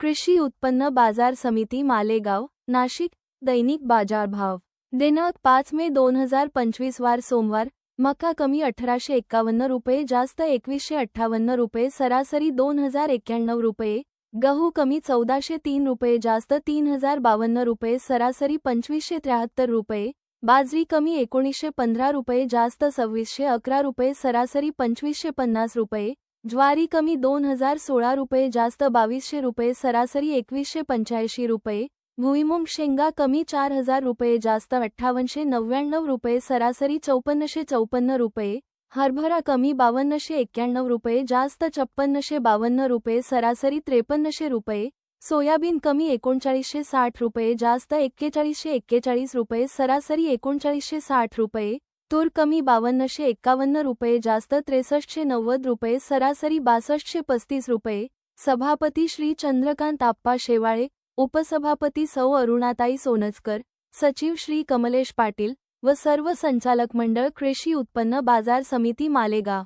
कृषी उत्पन्न बाजार समिती मालेगाव, नाशिक. दैनिक बाजारभाव दिनांक 5 मे 2025 वार सोमवार. मका कमी 1851 रुपये, जास्त 2158 रुपये, सरासरी 2091 रुपये. गहू कमी 1403 रुपये, जास्त 3052 रुपये, सरासरी 2573 रुपये. बाजरी कमी 1915 रुपये, जास्त 2611 रुपये, सरासरी 2550 रुपये. ज्वारी कमी 2016 रुपये, जास्त 2200 रुपये, सरासरी 2185 रुपये. भुईमुग शेंगा कमी 4000 रुपये, जास्त 5899 रुपये, सरासरी 5454 रुपये. हरभरा कमी 5291 रुपये, जास्त 5652 रुपये, सरासरी 5300 रुपये. सोयाबीन कमी 3960 रुपये, जास्त 4141 रुपये, सरासरी 3960 रुपये. तूर कमी 5251 रुपये, जास्त 6390 रुपये, सरासरी 6235 रुपये. सभापती श्री चंद्रकांत आप्पा शेवाळे, उपसभापती सौ अरुणाताई सोनचकर, सचिव श्री कमलेश पाटील व सर्व संचालक मंडळ कृषी उत्पन्न बाजार समिती मालेगाव.